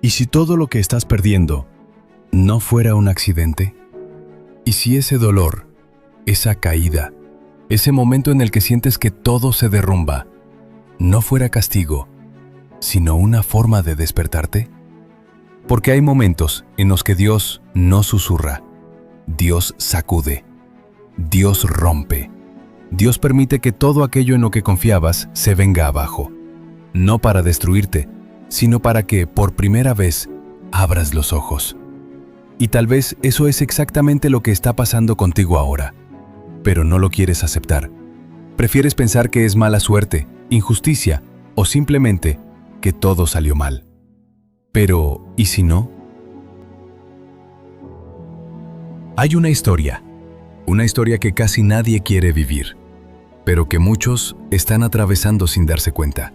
¿Y si todo lo que estás perdiendo no fuera un accidente? ¿Y si ese dolor, esa caída, ese momento en el que sientes que todo se derrumba, no fuera castigo, sino una forma de despertarte? Porque hay momentos en los que Dios no susurra, Dios sacude, Dios rompe. Dios permite que todo aquello en lo que confiabas se venga abajo, no para destruirte, sino para que, por primera vez, abras los ojos. Y tal vez eso es exactamente lo que está pasando contigo ahora, pero no lo quieres aceptar. Prefieres pensar que es mala suerte, injusticia o simplemente que todo salió mal. Pero, ¿y si no? Hay una historia que casi nadie quiere vivir, pero que muchos están atravesando sin darse cuenta.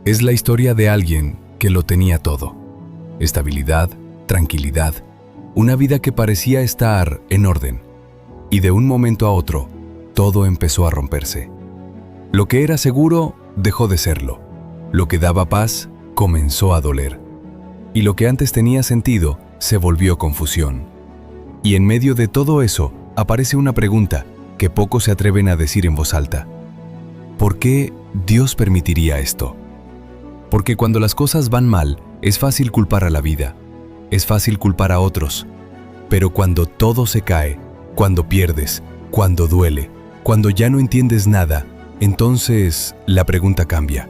Es la historia de alguien que lo tenía todo: estabilidad, tranquilidad, una vida que parecía estar en orden, y de un momento a otro, todo empezó a romperse. Lo que era seguro dejó de serlo, lo que daba paz comenzó a doler, y lo que antes tenía sentido se volvió confusión. Y en medio de todo eso aparece una pregunta que pocos se atreven a decir en voz alta: ¿por qué Dios permitiría esto? Porque cuando las cosas van mal, es fácil culpar a la vida, es fácil culpar a otros, pero cuando todo se cae, cuando pierdes, cuando duele, cuando ya no entiendes nada, entonces la pregunta cambia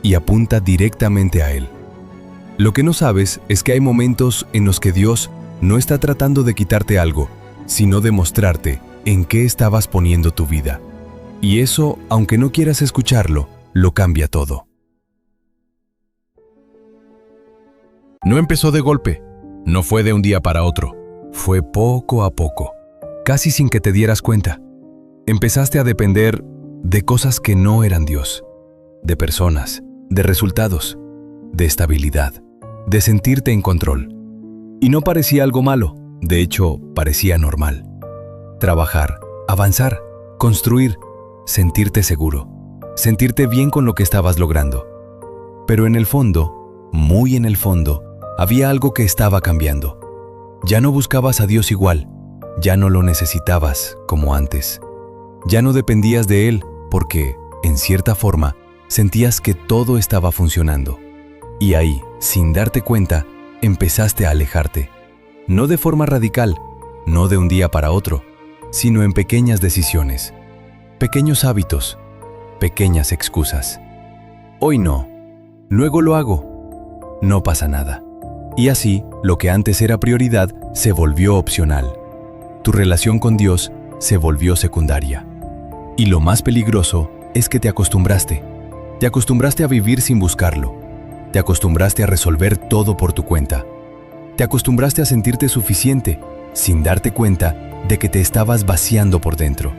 y apunta directamente a Él. Lo que no sabes es que hay momentos en los que Dios no está tratando de quitarte algo, sino de mostrarte en qué estabas poniendo tu vida. Y eso, aunque no quieras escucharlo, lo cambia todo. No empezó de golpe, no fue de un día para otro, fue poco a poco, casi sin que te dieras cuenta. Empezaste a depender de cosas que no eran Dios, de personas, de resultados, de estabilidad, de sentirte en control. Y no parecía algo malo, de hecho, parecía normal. Trabajar, avanzar, construir, sentirte seguro, sentirte bien con lo que estabas logrando. Pero en el fondo, muy en el fondo, había algo que estaba cambiando. Ya no buscabas a Dios igual, ya no lo necesitabas como antes. Ya no dependías de Él porque, en cierta forma, sentías que todo estaba funcionando. Y ahí, sin darte cuenta, empezaste a alejarte. No de forma radical, no de un día para otro, sino en pequeñas decisiones, pequeños hábitos, pequeñas excusas. Hoy no, luego lo hago, no pasa nada. Y así, lo que antes era prioridad se volvió opcional. Tu relación con Dios se volvió secundaria. Y lo más peligroso es que te acostumbraste. Te acostumbraste a vivir sin buscarlo. Te acostumbraste a resolver todo por tu cuenta. Te acostumbraste a sentirte suficiente, sin darte cuenta de que te estabas vaciando por dentro.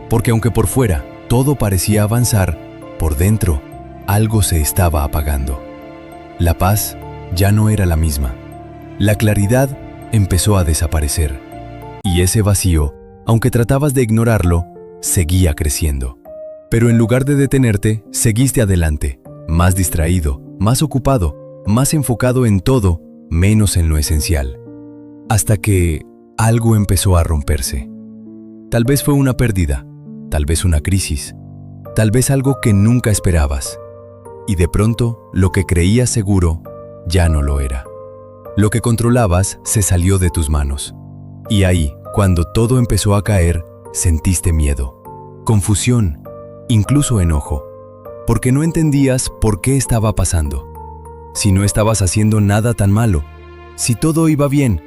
Porque aunque por fuera todo parecía avanzar, por dentro algo se estaba apagando. La paz ya no era la misma. La claridad empezó a desaparecer. Y ese vacío, aunque tratabas de ignorarlo, seguía creciendo. Pero en lugar de detenerte, seguiste adelante, más distraído, más ocupado, más enfocado en todo, menos en lo esencial. Hasta que algo empezó a romperse. Tal vez fue una pérdida, tal vez una crisis, tal vez algo que nunca esperabas. Y de pronto, lo que creías seguro ya no lo era. Lo que controlabas se salió de tus manos. Y ahí, cuando todo empezó a caer, sentiste miedo, confusión, incluso enojo, porque no entendías por qué estaba pasando. Si no estabas haciendo nada tan malo, si todo iba bien,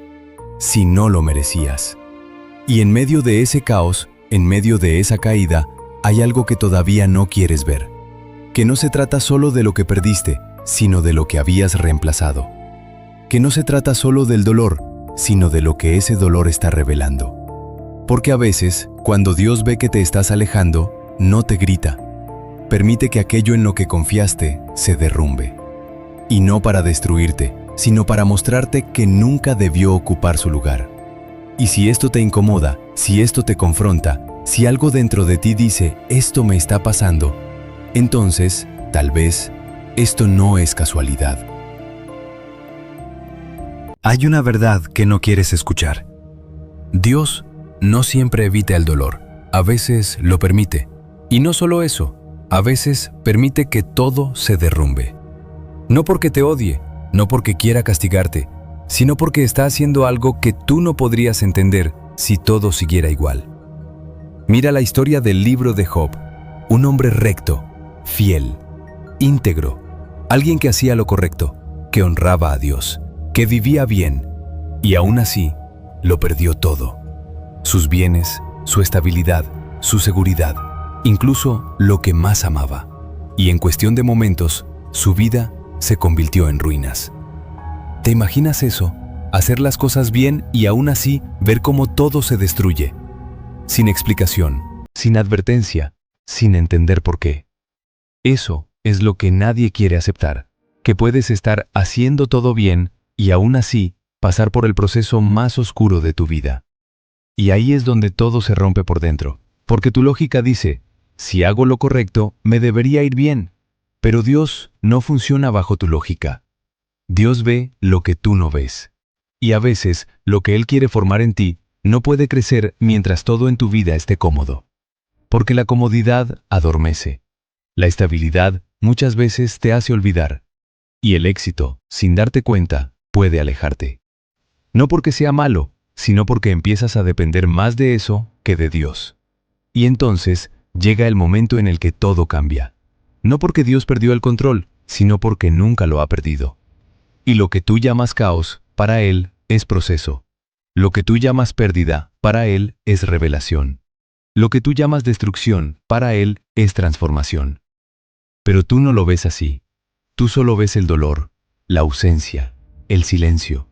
si no lo merecías. Y en medio de ese caos, en medio de esa caída, hay algo que todavía no quieres ver. Que no se trata solo de lo que perdiste, sino de lo que habías reemplazado. Que no se trata solo del dolor, sino de lo que ese dolor está revelando. Porque a veces, cuando Dios ve que te estás alejando, no te grita. Permite que aquello en lo que confiaste se derrumbe. Y no para destruirte, sino para mostrarte que nunca debió ocupar su lugar. Y si esto te incomoda, si esto te confronta, si algo dentro de ti dice, esto me está pasando, entonces, tal vez, esto no es casualidad. Hay una verdad que no quieres escuchar. Dios no siempre evita el dolor, a veces lo permite. Y no solo eso, a veces permite que todo se derrumbe. No porque te odie, no porque quiera castigarte, sino porque está haciendo algo que tú no podrías entender si todo siguiera igual. Mira la historia del libro de Job, un hombre recto, fiel, íntegro, alguien que hacía lo correcto, que honraba a Dios, que vivía bien, y aún así lo perdió todo. Sus bienes, su estabilidad, su seguridad, incluso lo que más amaba. Y en cuestión de momentos, su vida se convirtió en ruinas. ¿Te imaginas eso? Hacer las cosas bien y aún así ver cómo todo se destruye. Sin explicación, sin advertencia, sin entender por qué. Eso es lo que nadie quiere aceptar, que puedes estar haciendo todo bien y aún así pasar por el proceso más oscuro de tu vida. Y ahí es donde todo se rompe por dentro, porque tu lógica dice, si hago lo correcto, me debería ir bien. Pero Dios no funciona bajo tu lógica. Dios ve lo que tú no ves. Y a veces, lo que Él quiere formar en ti no puede crecer mientras todo en tu vida esté cómodo. Porque la comodidad adormece. La estabilidad muchas veces te hace olvidar. Y el éxito, sin darte cuenta, puede alejarte. No porque sea malo, sino porque empiezas a depender más de eso que de Dios. Y entonces llega el momento en el que todo cambia. No porque Dios perdió el control, sino porque nunca lo ha perdido. Y lo que tú llamas caos, para Él es proceso. Lo que tú llamas pérdida, para Él es revelación. Lo que tú llamas destrucción, para Él es transformación. Pero tú no lo ves así. Tú solo ves el dolor, la ausencia, el silencio.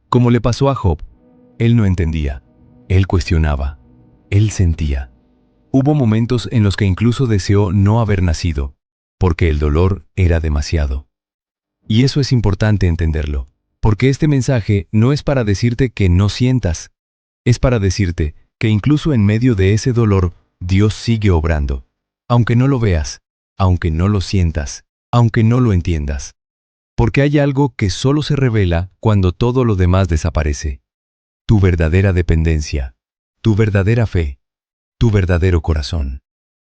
Como le pasó a Job, él no entendía, él cuestionaba, él sentía. Hubo momentos en los que incluso deseó no haber nacido, porque el dolor era demasiado. Y eso es importante entenderlo, porque este mensaje no es para decirte que no sientas, es para decirte que incluso en medio de ese dolor, Dios sigue obrando. Aunque no lo veas, aunque no lo sientas, aunque no lo entiendas. Porque hay algo que solo se revela cuando todo lo demás desaparece. Tu verdadera dependencia, tu verdadera fe, tu verdadero corazón.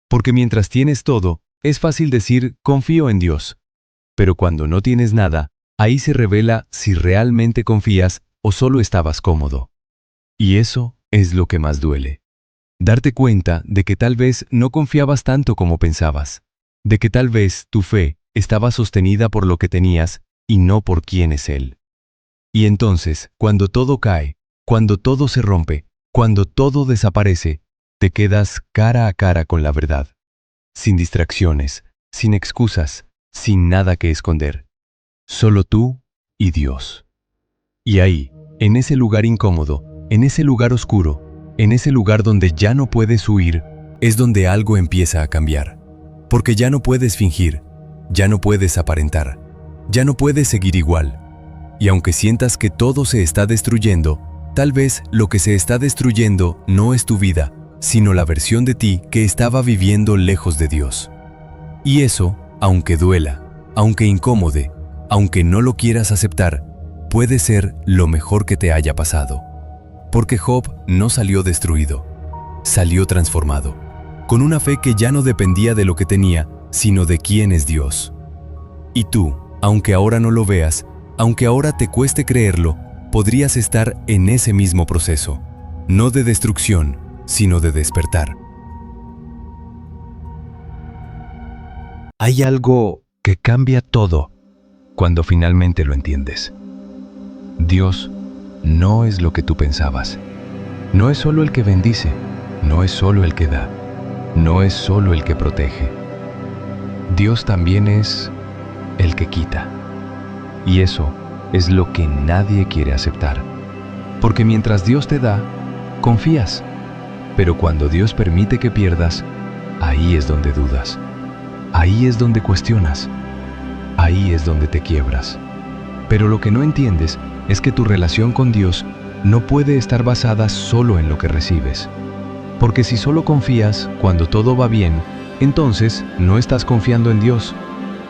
Porque mientras tienes todo, es fácil decir, confío en Dios. Pero cuando no tienes nada, ahí se revela si realmente confías o solo estabas cómodo. Y eso es lo que más duele. Darte cuenta de que tal vez no confiabas tanto como pensabas. De que tal vez tu fe estaba sostenida por lo que tenías y no por quién es Él. Y entonces, cuando todo cae, cuando todo se rompe, cuando todo desaparece, te quedas cara a cara con la verdad. Sin distracciones, sin excusas, sin nada que esconder. Solo tú y Dios. Y ahí, en ese lugar incómodo, en ese lugar oscuro, en ese lugar donde ya no puedes huir, es donde algo empieza a cambiar. Porque ya no puedes fingir, ya no puedes aparentar, ya no puedes seguir igual. Y aunque sientas que todo se está destruyendo, tal vez lo que se está destruyendo no es tu vida, sino la versión de ti que estaba viviendo lejos de Dios. Y eso, aunque duela, aunque incómode, aunque no lo quieras aceptar, puede ser lo mejor que te haya pasado. Porque Job no salió destruido, salió transformado, con una fe que ya no dependía de lo que tenía, sino de quién es Dios. Y tú, aunque ahora no lo veas, aunque ahora te cueste creerlo, podrías estar en ese mismo proceso, no de destrucción, sino de despertar. Hay algo que cambia todo cuando finalmente lo entiendes. Dios no es lo que tú pensabas. No es solo el que bendice, no es solo el que da, no es solo el que protege. Dios también es el que quita. Y eso es lo que nadie quiere aceptar. Porque mientras Dios te da, confías. Pero cuando Dios permite que pierdas, ahí es donde dudas. Ahí es donde cuestionas. Ahí es donde te quiebras. Pero lo que no entiendes es que tu relación con Dios no puede estar basada solo en lo que recibes. Porque si solo confías cuando todo va bien, entonces no estás confiando en Dios.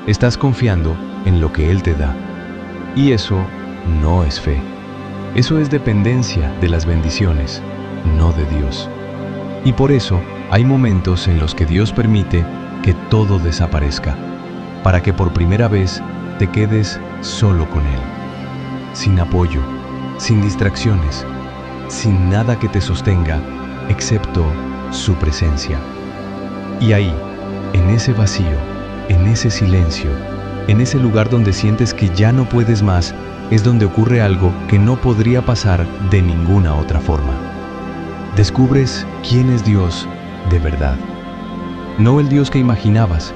Estás confiando en lo que Él te da. Y eso no es fe. Eso es dependencia de las bendiciones, no de Dios. Y por eso hay momentos en los que Dios permite que todo desaparezca, para que por primera vez te quedes solo con Él, sin apoyo, sin distracciones, sin nada que te sostenga, excepto su presencia. Y ahí, en ese vacío, en ese silencio, en ese lugar donde sientes que ya no puedes más, es donde ocurre algo que no podría pasar de ninguna otra forma. Descubres quién es Dios de verdad. No el Dios que imaginabas,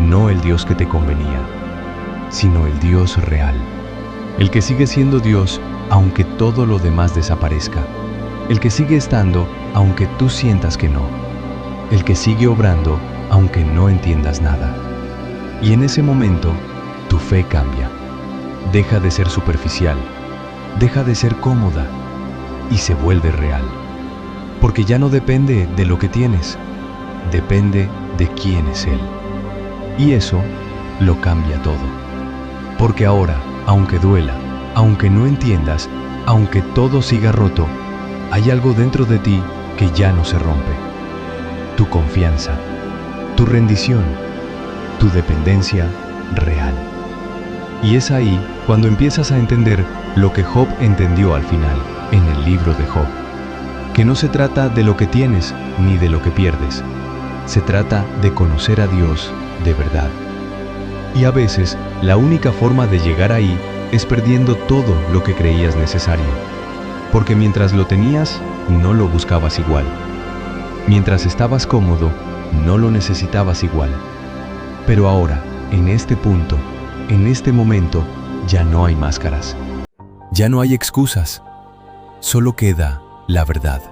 no el Dios que te convenía, sino el Dios real. El que sigue siendo Dios aunque todo lo demás desaparezca. El que sigue estando aunque tú sientas que no. El que sigue obrando aunque no entiendas nada. Y en ese momento, tu fe cambia. Deja de ser superficial, deja de ser cómoda y se vuelve real. Porque ya no depende de lo que tienes, depende de quién es Él. Y eso lo cambia todo. Porque ahora, aunque duela, aunque no entiendas, aunque todo siga roto, hay algo dentro de ti que ya no se rompe. Tu confianza, tu rendición, tu dependencia real. Y es ahí cuando empiezas a entender lo que Job entendió al final, en el libro de Job. Que no se trata de lo que tienes ni de lo que pierdes. Se trata de conocer a Dios de verdad. Y a veces, la única forma de llegar ahí es perdiendo todo lo que creías necesario. Porque mientras lo tenías, no lo buscabas igual. Mientras estabas cómodo, no lo necesitabas igual. Pero ahora, en este punto, en este momento, ya no hay máscaras. Ya no hay excusas. Solo queda la verdad.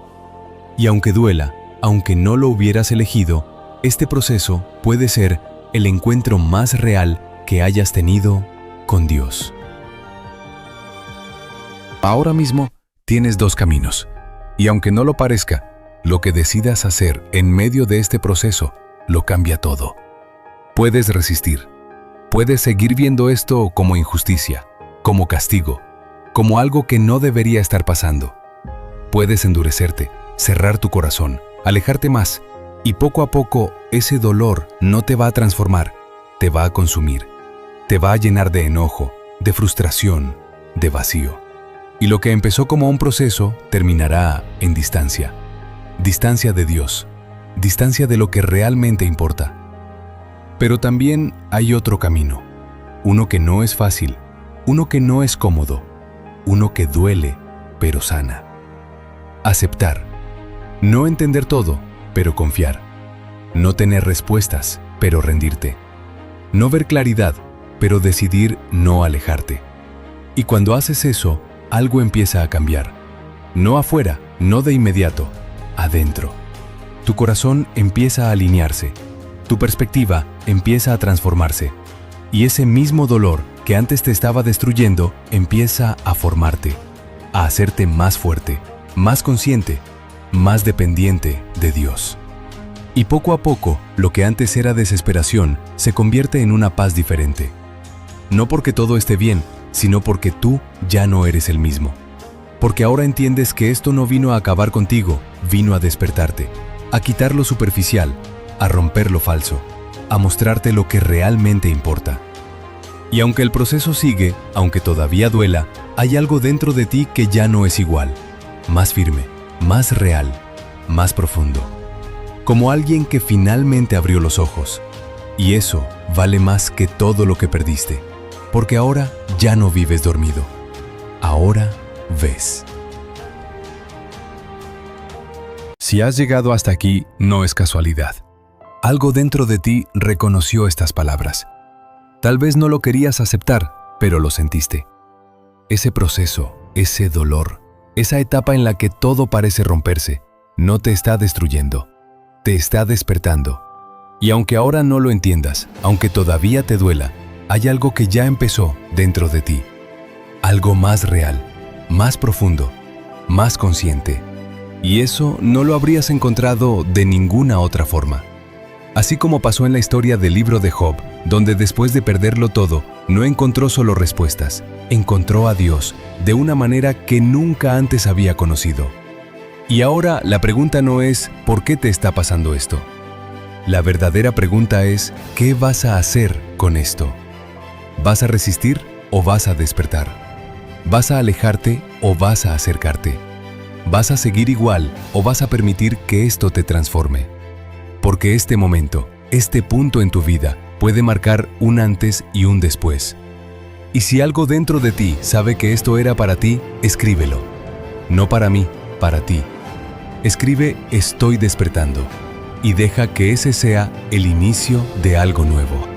Y aunque duela, aunque no lo hubieras elegido, este proceso puede ser el encuentro más real que hayas tenido con Dios. Ahora mismo tienes dos caminos. Y aunque no lo parezca, lo que decidas hacer en medio de este proceso lo cambia todo. Puedes resistir. Puedes seguir viendo esto como injusticia, como castigo, como algo que no debería estar pasando. Puedes endurecerte, cerrar tu corazón, alejarte más, y poco a poco ese dolor no te va a transformar, te va a consumir, te va a llenar de enojo, de frustración, de vacío. Y lo que empezó como un proceso terminará en distancia. Distancia de Dios, distancia de lo que realmente importa. Pero también hay otro camino, uno que no es fácil, uno que no es cómodo, uno que duele, pero sana. Aceptar. No entender todo, pero confiar. No tener respuestas, pero rendirte. No ver claridad, pero decidir no alejarte. Y cuando haces eso, algo empieza a cambiar. No afuera, no de inmediato, adentro. Tu corazón empieza a alinearse. Tu perspectiva empieza a transformarse. Y ese mismo dolor que antes te estaba destruyendo empieza a formarte, a hacerte más fuerte, más consciente, más dependiente de Dios. Y poco a poco, lo que antes era desesperación se convierte en una paz diferente. No porque todo esté bien, sino porque tú ya no eres el mismo. Porque ahora entiendes que esto no vino a acabar contigo, vino a despertarte, a quitar lo superficial, a romper lo falso, a mostrarte lo que realmente importa. Y aunque el proceso sigue, aunque todavía duela, hay algo dentro de ti que ya no es igual, más firme, más real, más profundo. Como alguien que finalmente abrió los ojos. Y eso vale más que todo lo que perdiste, porque ahora ya no vives dormido. Ahora ves. Si has llegado hasta aquí, no es casualidad. Algo dentro de ti reconoció estas palabras. Tal vez no lo querías aceptar, pero lo sentiste. Ese proceso, ese dolor, esa etapa en la que todo parece romperse, no te está destruyendo, te está despertando. Y aunque ahora no lo entiendas, aunque todavía te duela, hay algo que ya empezó dentro de ti. Algo más real, más profundo, más consciente. Y eso no lo habrías encontrado de ninguna otra forma. Así como pasó en la historia del libro de Job, donde después de perderlo todo, no encontró solo respuestas, encontró a Dios de una manera que nunca antes había conocido. Y ahora la pregunta no es ¿por qué te está pasando esto? La verdadera pregunta es ¿qué vas a hacer con esto? ¿Vas a resistir o vas a despertar? ¿Vas a alejarte o vas a acercarte? ¿Vas a seguir igual o vas a permitir que esto te transforme? Porque este momento, este punto en tu vida, puede marcar un antes y un después. Y si algo dentro de ti sabe que esto era para ti, escríbelo. No para mí, para ti. Escribe «Estoy despertando» y deja que ese sea el inicio de algo nuevo.